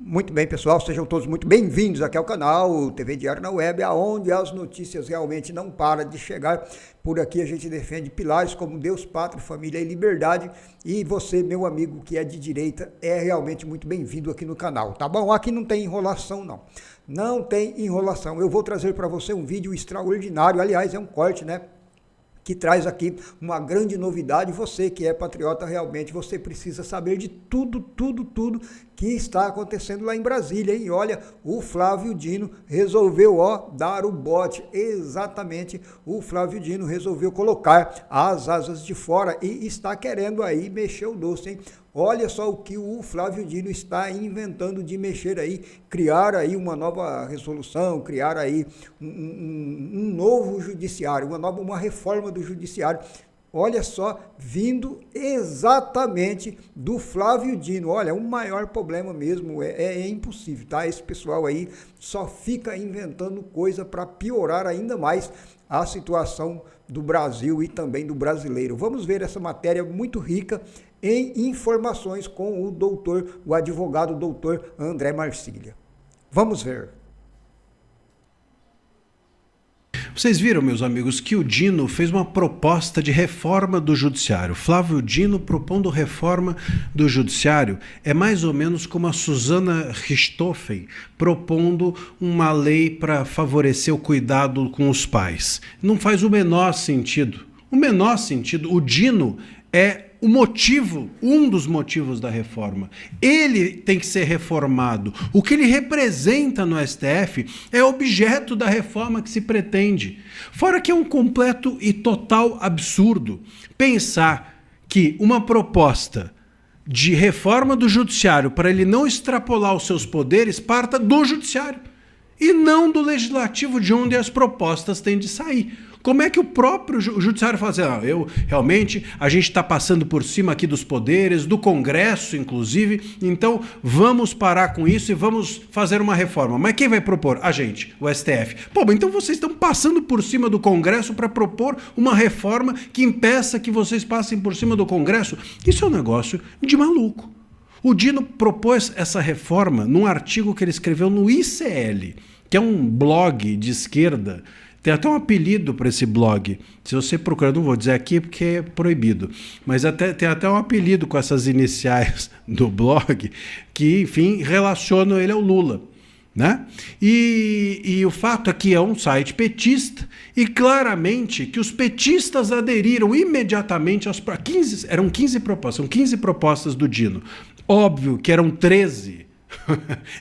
Muito bem, pessoal, sejam todos muito bem-vindos aqui ao canal TV Diário na Web, onde as notícias realmente não param de chegar. Por aqui a gente defende pilares como Deus, Pátria, Família e Liberdade. E você, meu amigo que é de direita, é realmente muito bem-vindo aqui no canal, tá bom? Aqui não tem enrolação, não. Não tem enrolação. Eu vou trazer para você um vídeo extraordinário, aliás, é um corte, né? Que traz aqui uma grande novidade. Você que é patriota, realmente você precisa saber de tudo que está acontecendo lá em Brasília, hein? Olha, o Flávio Dino resolveu, dar o bote. Exatamente, o Flávio Dino resolveu colocar as asas de fora e está querendo aí mexer o doce, hein? Olha só o que o Flávio Dino está inventando de mexer aí, criar aí uma nova resolução, criar aí um novo judiciário, uma reforma do judiciário. Olha só, vindo exatamente do Flávio Dino. Olha, o maior problema mesmo é impossível, tá? Esse pessoal aí só fica inventando coisa para piorar ainda mais a situação do Brasil e também do brasileiro. Vamos ver essa matéria muito rica em informações com o advogado doutor André Marcília. Vamos ver. Vocês viram, meus amigos, que o Dino fez uma proposta de reforma do judiciário. Flávio Dino propondo reforma do judiciário é mais ou menos como a Susana Richthofen propondo uma lei para favorecer o cuidado com os pais. Não faz o menor sentido. O menor sentido. O Dino é o motivo, um dos motivos da reforma. Ele tem que ser reformado. O que ele representa no STF é objeto da reforma que se pretende. Fora que é um completo e total absurdo pensar que uma proposta de reforma do judiciário para ele não extrapolar os seus poderes parta do judiciário e não do legislativo, de onde as propostas têm de sair. Como é que o próprio judiciário fala assim, a gente está passando por cima aqui dos poderes, do Congresso, inclusive, então vamos parar com isso e vamos fazer uma reforma. Mas quem vai propor? A gente, o STF. Pô, então vocês estão passando por cima do Congresso para propor uma reforma que impeça que vocês passem por cima do Congresso? Isso é um negócio de maluco. O Dino propôs essa reforma num artigo que ele escreveu no ICL, que é um blog de esquerda. Tem até um apelido para esse blog. Se você procurar, não vou dizer aqui porque é proibido, mas tem até um apelido com essas iniciais do blog que, enfim, relacionam ele ao Lula, né? E o fato é que é um site petista e claramente que os petistas aderiram imediatamente às 15, eram 15 propostas, são 15 propostas do Dino. Óbvio que eram 13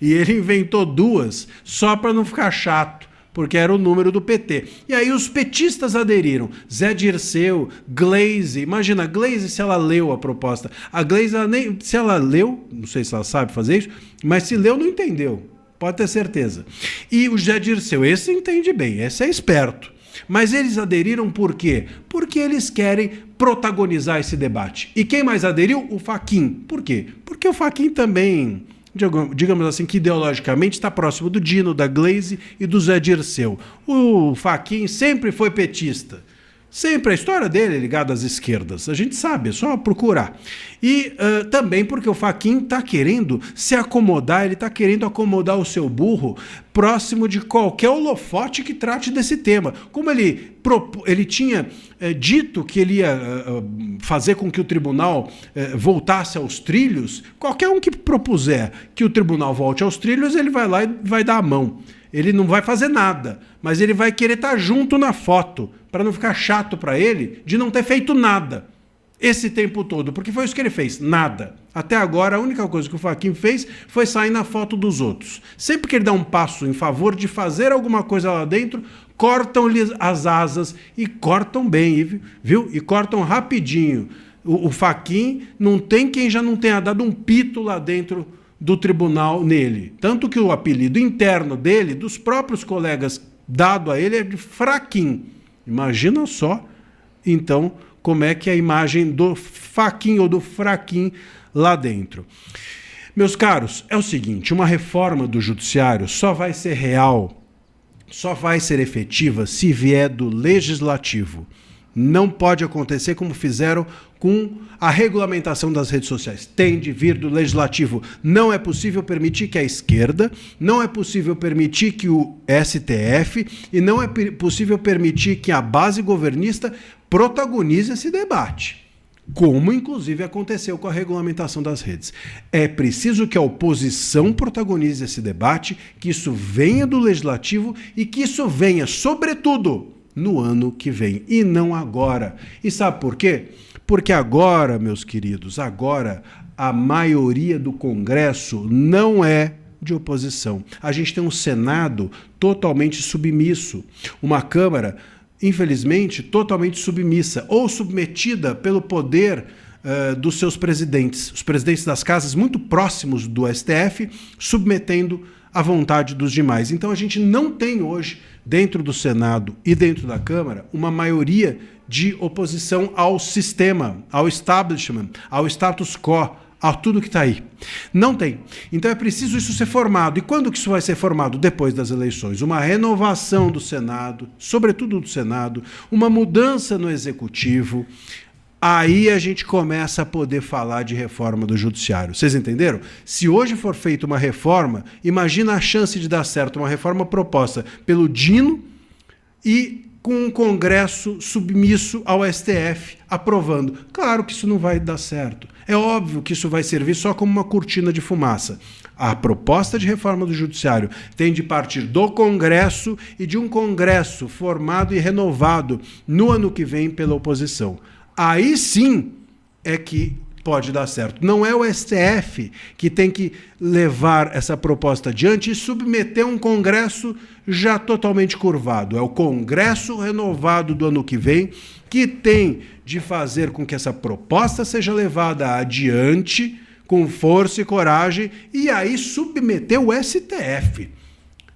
e ele inventou duas só para não ficar chato, porque era o número do PT. E aí os petistas aderiram. Zé Dirceu, Gleisi. Imagina, a Gleisi, se ela leu a proposta. A Gleisi, se ela leu, não sei se ela sabe fazer isso, mas se leu, não entendeu. Pode ter certeza. E o Zé Dirceu, esse entende bem, esse é esperto. Mas eles aderiram por quê? Porque eles querem protagonizar esse debate. E quem mais aderiu? O Fachin. Por quê? Porque o Fachin também, digamos assim, que ideologicamente está próximo do Dino, da Gleisi e do Zé Dirceu. O Fachin sempre foi petista. Sempre a história dele é ligada às esquerdas. A gente sabe, é só procurar. E também porque o Fachin está querendo se acomodar, ele está querendo acomodar o seu burro próximo de qualquer holofote que trate desse tema. Como ele tinha dito que ele ia fazer com que o tribunal voltasse aos trilhos, qualquer um que propuser que o tribunal volte aos trilhos, ele vai lá e vai dar a mão. Ele não vai fazer nada, mas ele vai querer estar junto na foto, para não ficar chato para ele de não ter feito nada esse tempo todo, porque foi isso que ele fez, nada. Até agora, a única coisa que o Fachin fez foi sair na foto dos outros. Sempre que ele dá um passo em favor de fazer alguma coisa lá dentro, cortam-lhe as asas e cortam bem, viu? E cortam rapidinho. O Fachin não tem quem já não tenha dado um pito lá dentro do tribunal nele. Tanto que o apelido interno dele, dos próprios colegas dado a ele, é de Fraquim. Imagina só, então, como é que é a imagem do Fachin ou do Fraquim lá dentro. Meus caros, é o seguinte, uma reforma do judiciário só vai ser real, só vai ser efetiva se vier do legislativo. Não pode acontecer como fizeram com a regulamentação das redes sociais. Tem de vir do legislativo. Não é possível permitir que a esquerda, não é possível permitir que o STF e não é possível permitir que a base governista protagonize esse debate. Como, inclusive, aconteceu com a regulamentação das redes. É preciso que a oposição protagonize esse debate, que isso venha do legislativo e que isso venha, sobretudo, no ano que vem e não agora. E sabe por quê? Porque agora, meus queridos, agora a maioria do Congresso não é de oposição. A gente tem um Senado totalmente submisso, uma Câmara, infelizmente, totalmente submissa ou submetida pelo poder dos seus presidentes, os presidentes das casas muito próximos do STF, submetendo à vontade dos demais. Então a gente não tem hoje, dentro do Senado e dentro da Câmara, uma maioria de oposição ao sistema, ao establishment, ao status quo, a tudo que está aí. Não tem. Então é preciso isso ser formado. E quando que isso vai ser formado? Depois das eleições. Uma renovação do Senado, sobretudo do Senado, uma mudança no Executivo. Aí a gente começa a poder falar de reforma do Judiciário. Vocês entenderam? Se hoje for feita uma reforma, imagina a chance de dar certo uma reforma proposta pelo Dino e com um Congresso submisso ao STF aprovando. Claro que isso não vai dar certo. É óbvio que isso vai servir só como uma cortina de fumaça. A proposta de reforma do Judiciário tem de partir do Congresso e de um Congresso formado e renovado no ano que vem pela oposição. Aí sim é que pode dar certo. Não é o STF que tem que levar essa proposta adiante e submeter um Congresso já totalmente curvado. É o Congresso renovado do ano que vem que tem de fazer com que essa proposta seja levada adiante com força e coragem e aí submeter o STF.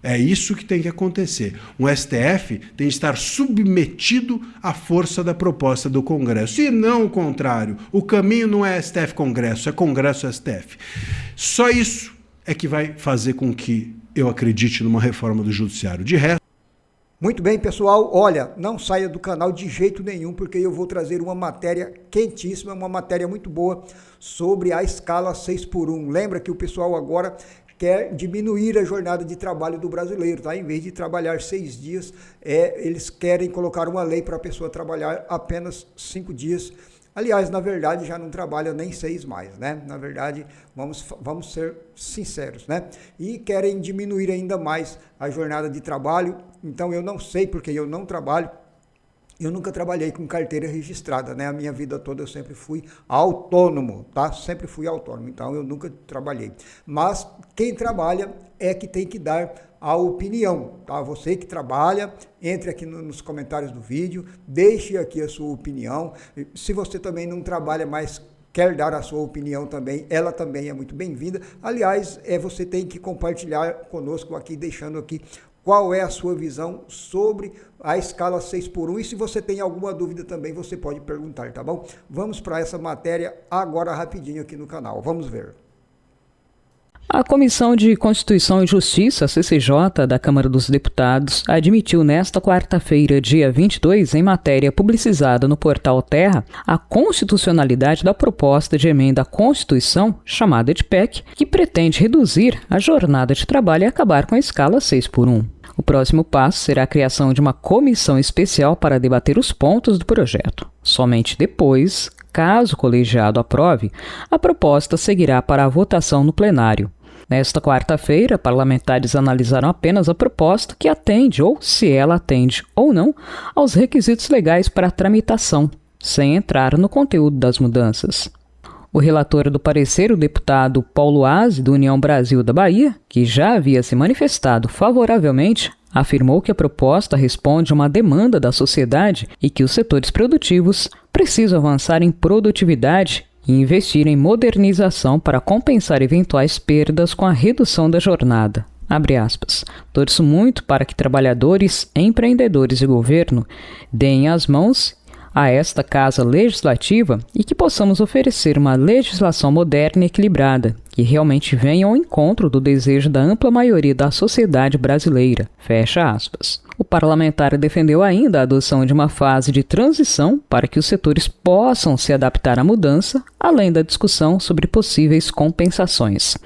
É isso que tem que acontecer. O STF tem de estar submetido à força da proposta do Congresso. E não o contrário. O caminho não é STF-Congresso, é Congresso-STF. Só isso é que vai fazer com que eu acredite numa reforma do Judiciário. De resto... Muito bem, pessoal. Olha, não saia do canal de jeito nenhum, porque eu vou trazer uma matéria quentíssima, uma matéria muito boa sobre a escala 6x1. Lembra que o pessoal agora quer diminuir a jornada de trabalho do brasileiro, tá? Em vez de trabalhar 6 dias, eles querem colocar uma lei para a pessoa trabalhar apenas 5 dias. Aliás, na verdade, já não trabalha nem 6 mais, né? Na verdade, vamos ser sinceros, né? E querem diminuir ainda mais a jornada de trabalho. Então, eu não sei porque eu não trabalho. Eu nunca trabalhei com carteira registrada, né? A minha vida toda eu sempre fui autônomo, tá? Sempre fui autônomo, então eu nunca trabalhei. Mas quem trabalha é que tem que dar a opinião, tá? Você que trabalha, entre aqui nos comentários do vídeo, deixe aqui a sua opinião. Se você também não trabalha, mas quer dar a sua opinião também, ela também é muito bem-vinda. Aliás, você tem que compartilhar conosco aqui, deixando aqui qual é a sua visão sobre a escala 6x1 e se você tem alguma dúvida também você pode perguntar, tá bom? Vamos para essa matéria agora rapidinho aqui no canal, vamos ver. A Comissão de Constituição e Justiça, CCJ, da Câmara dos Deputados, admitiu nesta quarta-feira, dia 22, em matéria publicizada no portal Terra, a constitucionalidade da proposta de emenda à Constituição, chamada de PEC, que pretende reduzir a jornada de trabalho e acabar com a escala 6x1. O próximo passo será a criação de uma comissão especial para debater os pontos do projeto. Somente depois, caso o colegiado aprove, a proposta seguirá para a votação no plenário. Nesta quarta-feira, parlamentares analisaram apenas a proposta que atende, ou se ela atende ou não, aos requisitos legais para a tramitação, sem entrar no conteúdo das mudanças. O relator do parecer, o deputado Paulo Aze, do União Brasil da Bahia, que já havia se manifestado favoravelmente, afirmou que a proposta responde a uma demanda da sociedade e que os setores produtivos precisam avançar em produtividade e investir em modernização para compensar eventuais perdas com a redução da jornada. Abre aspas. Torço muito para que trabalhadores, empreendedores e governo deem as mãos a esta Casa Legislativa e que possamos oferecer uma legislação moderna e equilibrada, que que realmente venha ao encontro do desejo da ampla maioria da sociedade brasileira. Fecha aspas. O parlamentar defendeu ainda a adoção de uma fase de transição para que os setores possam se adaptar à mudança, além da discussão sobre possíveis compensações.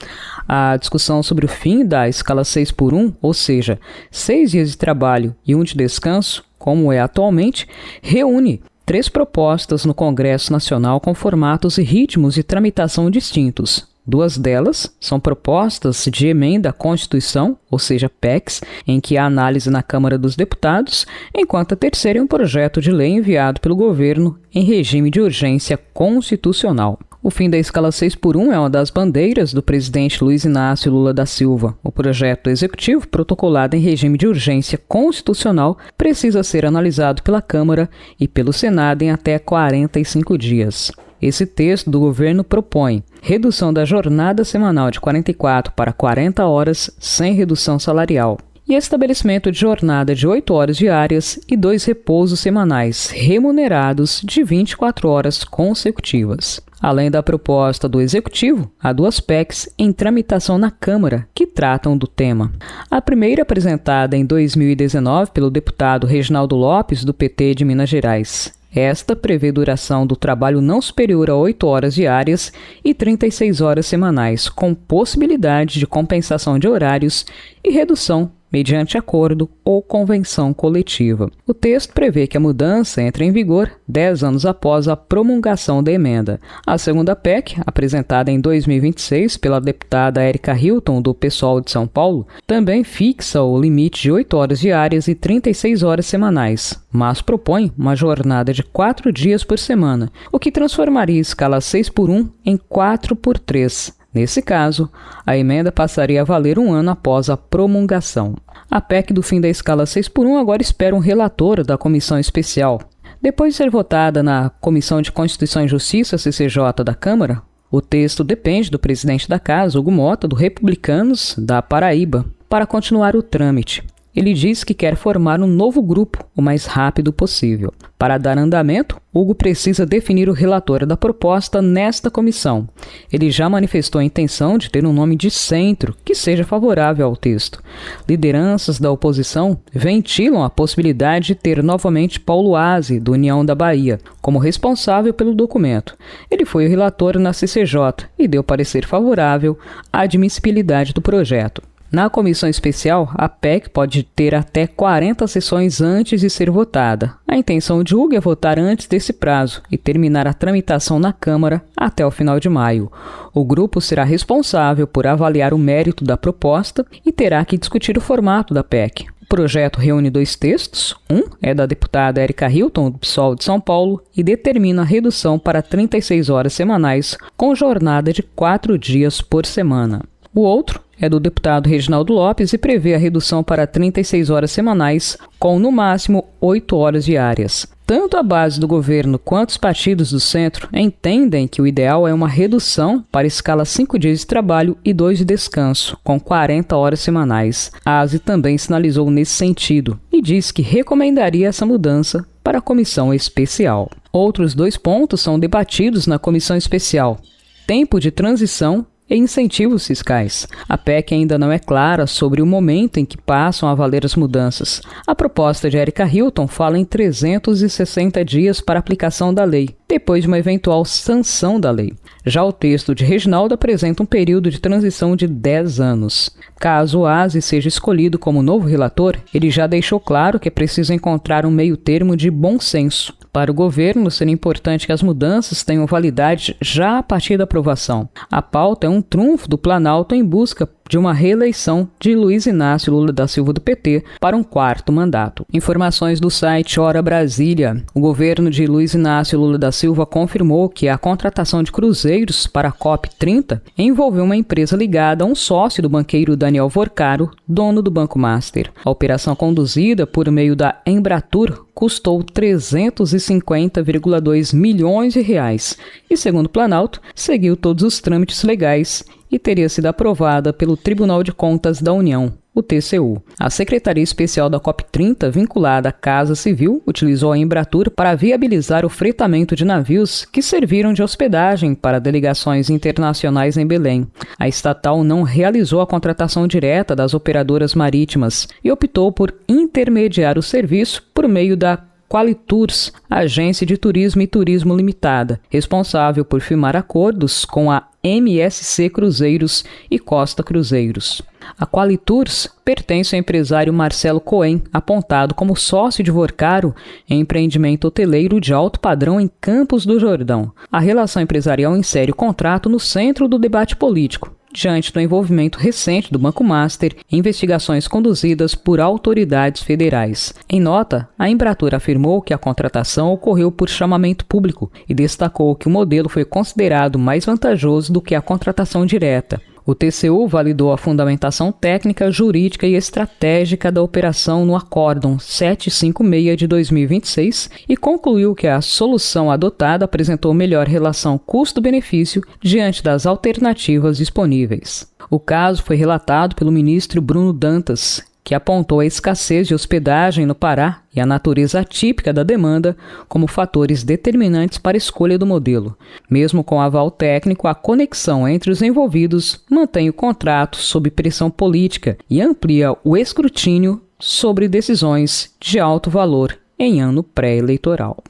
A discussão sobre o fim da escala 6x1, ou seja, 6 dias de trabalho e 1 de descanso, como é atualmente, reúne 3 propostas no Congresso Nacional com formatos e ritmos de tramitação distintos. 2 delas são propostas de emenda à Constituição, ou seja, PECs, em que há análise na Câmara dos Deputados, enquanto a terceira é um projeto de lei enviado pelo governo em regime de urgência constitucional. O fim da escala 6x1 é uma das bandeiras do presidente Luiz Inácio Lula da Silva. O projeto executivo, protocolado em regime de urgência constitucional, precisa ser analisado pela Câmara e pelo Senado em até 45 dias. Esse texto do governo propõe redução da jornada semanal de 44 para 40 horas sem redução salarial e estabelecimento de jornada de 8 horas diárias e 2 repousos semanais remunerados de 24 horas consecutivas. Além da proposta do Executivo, há 2 PECs em tramitação na Câmara que tratam do tema. A primeira, apresentada em 2019 pelo deputado Reginaldo Lopes, do PT de Minas Gerais. Esta prevê duração do trabalho não superior a 8 horas diárias e 36 horas semanais, com possibilidade de compensação de horários e redução mediante acordo ou convenção coletiva. O texto prevê que a mudança entre em vigor 10 anos após a promulgação da emenda. A segunda PEC, apresentada em 2026 pela deputada Érica Hilton, do PSOL de São Paulo, também fixa o limite de 8 horas diárias e 36 horas semanais, mas propõe uma jornada de 4 dias por semana, o que transformaria a escala 6x1 em 4x3. Nesse caso, a emenda passaria a valer 1 ano após a promulgação. A PEC do fim da escala 6x1 agora espera um relator da Comissão Especial. Depois de ser votada na Comissão de Constituição e Justiça, CCJ, da Câmara, o texto depende do presidente da Casa, Hugo Mota, do Republicanos da Paraíba, para continuar o trâmite. Ele diz que quer formar um novo grupo o mais rápido possível. Para dar andamento, Hugo precisa definir o relator da proposta nesta comissão. Ele já manifestou a intenção de ter um nome de centro que seja favorável ao texto. Lideranças da oposição ventilam a possibilidade de ter novamente Paulo Aze, do União da Bahia, como responsável pelo documento. Ele foi o relator na CCJ e deu parecer favorável à admissibilidade do projeto. Na comissão especial, a PEC pode ter até 40 sessões antes de ser votada. A intenção de Hugo é votar antes desse prazo e terminar a tramitação na Câmara até o final de maio. O grupo será responsável por avaliar o mérito da proposta e terá que discutir o formato da PEC. O projeto reúne 2 textos. Um é da deputada Érica Hilton, do PSOL de São Paulo, e determina a redução para 36 horas semanais, com jornada de 4 dias por semana. O outro é do deputado Reginaldo Lopes e prevê a redução para 36 horas semanais, com no máximo 8 horas diárias. Tanto a base do governo quanto os partidos do centro entendem que o ideal é uma redução para escala 5 dias de trabalho e 2 de descanso, com 40 horas semanais. A ASE também sinalizou nesse sentido e diz que recomendaria essa mudança para a comissão especial. Outros 2 pontos são debatidos na comissão especial: tempo de transição e incentivos fiscais. A PEC ainda não é clara sobre o momento em que passam a valer as mudanças. A proposta de Érica Hilton fala em 360 dias para aplicação da lei, depois de uma eventual sanção da lei. Já o texto de Reginaldo apresenta um período de transição de 10 anos. Caso o Aze seja escolhido como novo relator, ele já deixou claro que é preciso encontrar um meio termo de bom senso. Para o governo, seria importante que as mudanças tenham validade já a partir da aprovação. A pauta é um trunfo do Planalto em busca de uma reeleição de Luiz Inácio Lula da Silva do PT para um 4º mandato. Informações do site Hora Brasília. O governo de Luiz Inácio Lula da Silva confirmou que a contratação de cruzeiros para a COP30 envolveu uma empresa ligada a um sócio do banqueiro Daniel Vorcaro, dono do Banco Master. A operação, conduzida por meio da Embratur, custou 350,2 milhões de reais e, segundo o Planalto, seguiu todos os trâmites legais e teria sido aprovada pelo Tribunal de Contas da União. o TCU. A Secretaria Especial da COP30, vinculada à Casa Civil, utilizou a Embratur para viabilizar o fretamento de navios que serviram de hospedagem para delegações internacionais em Belém. A estatal não realizou a contratação direta das operadoras marítimas e optou por intermediar o serviço por meio da Qualitours, agência de turismo e turismo limitada, responsável por firmar acordos com a MSC Cruzeiros e Costa Cruzeiros. A Qualitours pertence ao empresário Marcelo Cohen, apontado como sócio de Vorcaro, empreendimento hoteleiro de alto padrão em Campos do Jordão. A relação empresarial insere o contrato no centro do debate político, diante do envolvimento recente do Banco Master em investigações conduzidas por autoridades federais. Em nota, a Embratur afirmou que a contratação ocorreu por chamamento público e destacou que o modelo foi considerado mais vantajoso do que a contratação direta. O TCU validou a fundamentação técnica, jurídica e estratégica da operação no Acórdão 756 de 2026 e concluiu que a solução adotada apresentou melhor relação custo-benefício diante das alternativas disponíveis. O caso foi relatado pelo ministro Bruno Dantas, que apontou a escassez de hospedagem no Pará e a natureza atípica da demanda como fatores determinantes para a escolha do modelo. Mesmo com aval técnico, a conexão entre os envolvidos mantém o contrato sob pressão política e amplia o escrutínio sobre decisões de alto valor em ano pré-eleitoral.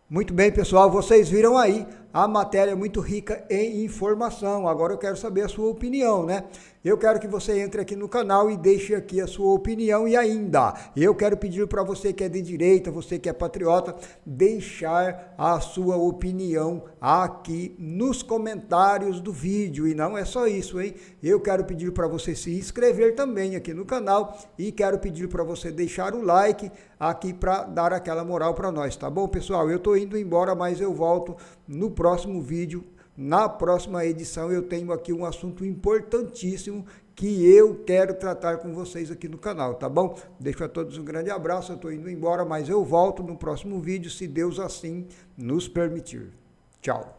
Muito bem, pessoal, vocês viram aí a matéria muito rica em informação. Agora eu quero saber a sua opinião, né? Eu quero que você entre aqui no canal e deixe aqui a sua opinião e ainda, eu quero pedir para você que é de direita, você que é patriota, deixar a sua opinião aqui nos comentários do vídeo. E não é só isso, hein? Eu quero pedir para você se inscrever também aqui no canal e quero pedir para você deixar o like aqui para dar aquela moral para nós, tá bom, pessoal? Eu tô indo embora, mas eu volto no próximo vídeo. Na próxima edição eu tenho aqui um assunto importantíssimo que eu quero tratar com vocês aqui no canal, tá bom? Deixo a todos um grande abraço, eu estou indo embora, mas eu volto no próximo vídeo, se Deus assim nos permitir. Tchau!